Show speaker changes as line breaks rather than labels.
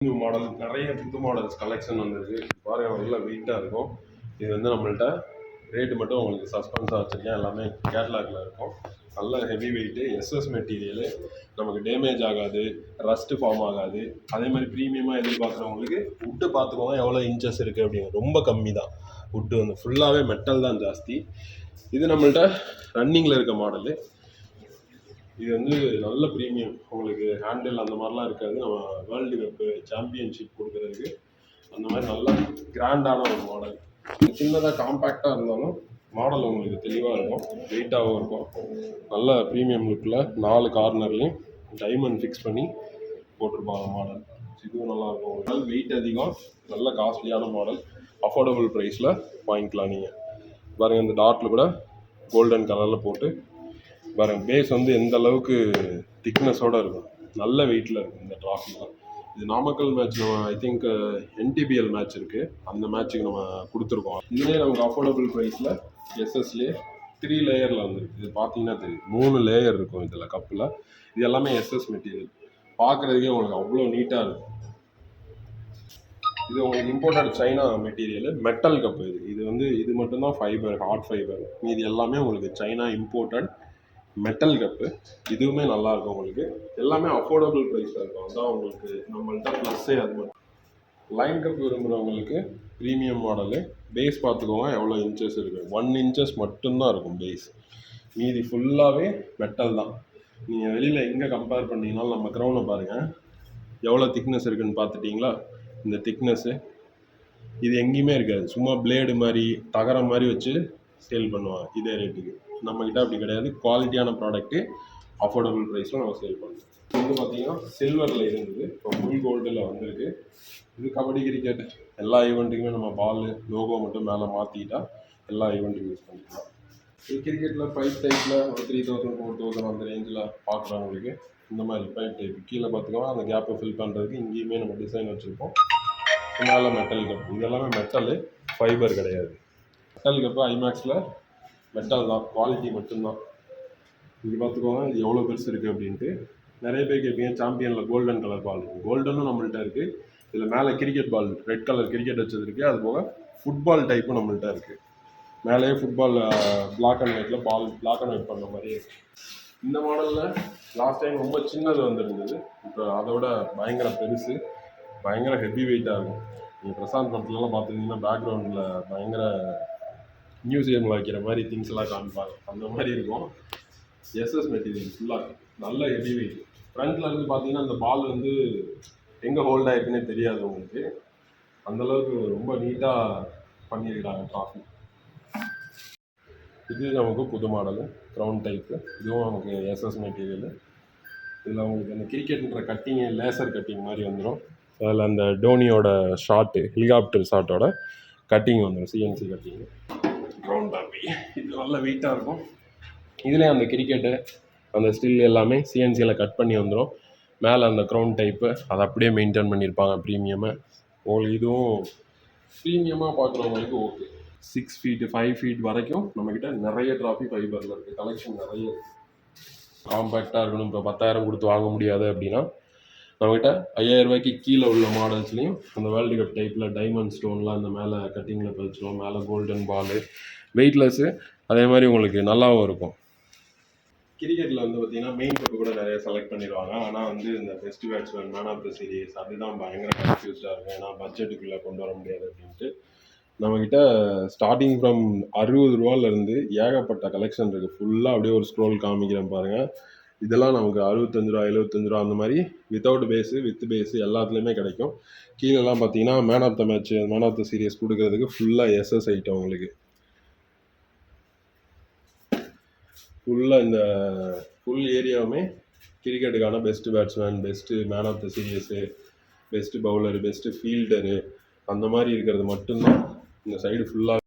New model நிறைய புது models collection வந்துருக்கு. பாருங்க நல்ல வெயிட்டாக இருக்கும். இது வந்து நம்மள்ட்ட ரேட்டு மட்டும் உங்களுக்கு சஸ்பென்ஸாக வச்சுருக்கேன். எல்லாமே கேட்லாகில் இருக்கும். நல்ல ஹெவி வெயிட்டு, எஸ்எஸ் மெட்டீரியலு, நமக்கு டேமேஜ் ஆகாது, ரஸ்ட்டு ஃபார்ம் ஆகாது. அதே மாதிரி ப்ரீமியமாக எதிர்பார்க்குறவங்களுக்கு வுட்டு பார்த்துக்கோங்க எவ்வளோ இன்ச்சஸ் இருக்குது அப்படின்னு. ரொம்ப கம்மி தான் வுட்டு, வந்து ஃபுல்லாகவே மெட்டல் தான் ஜாஸ்தி. இது நம்மள்ட்ட ரன்னிங்கில் இருக்க மாடலு. இது வந்து நல்ல ப்ரீமியம், உங்களுக்கு ஹேண்டில் அந்த மாதிரிலாம் இருக்காது. நம்ம வேர்ல்டு கப்பு சாம்பியன்ஷிப் கொடுக்குறதுக்கு அந்த மாதிரி நல்ல கிராண்டான ஒரு மாடல். சின்னதாக காம்பேக்டாக இருந்தாலும் மாடல் உங்களுக்கு தெளிவாக இருக்கும், வெயிட்டாகவும் இருக்கும். நல்ல ப்ரீமியம் லுக்கில் 4 கார்னர்லையும் டைமண்ட் ஃபிக்ஸ் பண்ணி போட்டிருப்பாங்க மாடல். இதுவும் நல்லாயிருக்கும். நல்ல வெயிட் அதிகம், நல்ல காஸ்ட்லியான மாடல். அஃபோர்டபுள் ப்ரைஸில் வாங்கிக்கலாம் நீங்கள். பாருங்கள், இந்த டாட்டில் கூட கோல்டன் கலரில் போட்டு பாருங்கள். பேஸ் வந்து எந்த அளவுக்கு திக்னஸோடு இருக்கும், நல்ல வெயிட்டில் இருக்கும் இந்த ட்ராஃபிலாம். இது நாமக்கல் மேட்ச், நம்ம ஐ திங்க் என்டிபிஎல் மேட்ச் இருக்குது, அந்த மேட்ச்சுக்கு நம்ம கொடுத்துருக்கோம். இதுலேயே நமக்கு அஃபோர்டபுள் ப்ரைஸில் எஸ்எஸ்லேயே 3 லேயரில் வந்துருக்கு. இது பார்த்தீங்கன்னா தெரியும், 3 லேயர் இருக்கும் இதில் கப்பில். இது எல்லாமே எஸ்எஸ் மெட்டீரியல். பார்க்குறதுக்கே உங்களுக்கு அவ்வளோ நீட்டாக இருக்கும். இது உங்களுக்கு imported China material, metal cup. இது வந்து இது மட்டும்தான் ஃபைபர், ஹார்ட் ஃபைபர். மீது எல்லாமே உங்களுக்கு சைனா இம்போர்ட்டட் மெட்டல் கப்பு. இதுவுமே நல்லாயிருக்கும் உங்களுக்கு. எல்லாமே அஃபோர்டபுள் ப்ரைஸில் இருக்கும். அதுதான் உங்களுக்கு நம்மள்கிட்ட ப்ளஸ்ஸே. அது மட்டும் லைன் கப் விரும்புகிறவங்களுக்கு ப்ரீமியம் மாடலு. பேஸ் பார்த்துக்கோங்க எவ்வளோ இன்ச்சஸ் இருக்குது. 1 இன்ச்சஸ் மட்டும்தான் இருக்கும் பேஸ், மீதி ஃபுல்லாகவே மெட்டல் தான். நீங்கள் வெளியில் எங்கே கம்பேர் பண்ணிங்கனாலும் நம்ம க்ரௌனை பாருங்கள் எவ்வளோ திக்னஸ் இருக்குதுன்னு பார்த்துட்டிங்களா. இந்த திக்னஸ்ஸு இது எங்கேயுமே இருக்காது. சும்மா பிளேடு மாதிரி தகரம் மாதிரி வச்சு சேல் பண்ணுவாங்க இதே ரேட்டுக்கு. நம்மக்கிட்ட அப்படி கிடையாது. குவாலிட்டியான ப்ராடக்ட்டு அஃபோர்டபுள் ப்ரைஸில் நம்ம சேல் பண்ணுறோம். இது பார்த்தீங்கன்னா சில்வரில் இருந்தது, இப்போ ஃபுல் கோல்டில் வந்திருக்கு. இது கபடி, கிரிக்கெட் எல்லா ஈவெண்ட்டுக்குமே நம்ம பால் லோகோ மட்டும் மேலே மாற்றிட்டா எல்லா ஈவெண்ட்டுக்கும் யூஸ் பண்ணிக்கலாம். இது கிரிக்கெட்டில் பைப் டைப்பில் ஒரு 3000 4000 அந்த ரேஞ்சில் பார்க்குறவங்களுக்கு இந்த மாதிரி பைப் டைப் கீழே பார்த்துக்கோங்க. அந்த கேப்பை ஃபில் பண்ணுறதுக்கு இங்கேயுமே நம்ம டிசைன் வச்சுருப்போம். மேலே மெட்டல் கப். இது எல்லாமே மெட்டலு, ஃபைபர் கிடையாது. மெட்டல் கப்பு ஐமேக்ஸில் மெட்டல் தான், குவாலிட்டி மட்டும்தான். இது பார்த்துக்கோங்க இது எவ்வளோ பெருசு இருக்குது அப்படின்ட்டு. நிறைய பேர் கேட்பீங்க சாம்பியனில் கோல்டன் கலர் பால். கோல்டனும் நம்மள்ட்ட இருக்குது. இதில் மேலே cricket ball, red colour cricket வச்சது இருக்குது. அது போக ஃபுட்பால் டைப்பும் நம்மள்ட்ட இருக்குது. மேலேயே ஃபுட்பால் பிளாக் அண்ட் ஒயிட்டில் பால் பிளாக் அண்ட் ஒயிட் பண்ண மாதிரி இருக்குது. இந்த மாடலில் லாஸ்ட் டைம் ரொம்ப சின்னது வந்துருந்தது. இப்போ அதோட பயங்கர பெருசு, பயங்கர ஹெவி வெயிட்டாக இருக்கும். நீங்கள் பிரசாந்த் படத்துலலாம் பார்த்துருந்தீங்கன்னா பேக்ரவுண்டில் பயங்கர மியூசியமில் வைக்கிற மாதிரி திங்ஸ் எல்லாம் காமிப்பாங்க, அந்த மாதிரி இருக்கும். எஸ்எஸ் மெட்டீரியல் ஃபுல்லாக நல்ல ஹெவி வெயிட். ஃப்ரண்ட்டில் இருந்து பார்த்தீங்கன்னா அந்த பால் வந்து எங்கே ஹோல்ட் ஆகிருக்குன்னே தெரியாது உங்களுக்கு. அந்தளவுக்கு ரொம்ப நீட்டாக பண்ணியிருக்காங்க ட்ராஃபி. இது நமக்கு புது மாடலு, க்ரௌன் டைப்பு. இதுவும் நமக்கு எஸ்எஸ் மெட்டீரியலு. இதில் உங்களுக்கு அந்த கிரிக்கெட்ன்ற கட்டிங்கு லேசர் கட்டிங் மாதிரி வந்துடும். அதில் அந்த டோனியோட ஷாட்டு, ஹெலிகாப்டர் ஷாட்டோட கட்டிங் வந்துடும், சிஎன்சி கட்டிங்கு. க்ரௌன் டாப்பி இது நல்ல வெயிட்டாக இருக்கும். இதுலேயே அந்த கிரிக்கெட்டு அந்த ஸ்டில் எல்லாமே சிஎன்சியில் கட் பண்ணி வந்துடும். மேலே அந்த க்ரௌன் டைப்பு அதை அப்படியே மெயின்டைன் பண்ணியிருப்பாங்க ப்ரீமியமாக. உங்களுக்கு இதுவும் ப்ரீமியமாக பார்க்குறவங்களுக்கு ஓகே. 6 ஃபீட்டு 5 ஃபீட் வரைக்கும் நம்மக்கிட்ட நிறைய ட்ராஃபி ஃபைபரில் இருக்குது. கலெக்ஷன் நிறைய காம்பேக்டாக இருக்கணும். இப்போ 10,000 கொடுத்து வாங்க முடியாது அப்படின்னா நம்மக்கிட்ட 5,000 ரூபாய்க்கு கீழே உள்ள மாடல்ஸ்லையும் அந்த வேர்ல்டு கப் டைப்பில் டைமண்ட் ஸ்டோன்லாம் அந்த மேலே கட்டிங்கில் பதிச்சிடும். மேலே கோல்டன் பாலு, வெயிட்லெஸ்ஸு, அதே மாதிரி உங்களுக்கு நல்லாவும் இருக்கும். கிரிக்கெட்டில் வந்து பார்த்திங்கன்னா மெயின் கப்பு கூட நிறைய செலக்ட் பண்ணிடுவாங்க. ஆனால் வந்து இந்த best batsman, man of the series அதுதான் பயங்கர கன்ஃபியூஸ்டாக இருக்கும். ஏன்னா பட்ஜெட்டுக்குள்ளே கொண்டு வர முடியாது அப்படின்ட்டு நம்மக்கிட்ட ஸ்டார்டிங் ஃப்ரம் 60 ரூபாலேருந்து ஏகப்பட்ட கலெக்ஷன் இருக்குது. ஃபுல்லாக அப்படியே ஒரு ஸ்க்ரோல் காமிக்கிறேன் பாருங்கள். இதெல்லாம் நமக்கு 65 ரூபா 75 ரூபா அந்த மாதிரி வித்தவுட் பேஸு வித் பேஸு எல்லாத்துலேயுமே கிடைக்கும். கீழெல்லாம் பார்த்தீங்கன்னா man of the match, man of the series கொடுக்கறதுக்கு ஃபுல்லாக எஸ்எஸ் ஐட்டம். உங்களுக்கு ஃபுல்லாக இந்த ஃபுல் ஏரியாவுமே கிரிக்கெட்டுக்கான best batsman, best man of the series, best bowler, best fielder அந்த மாதிரி இருக்கிறது மட்டும்தான் இந்த சைடு ஃபுல்லாக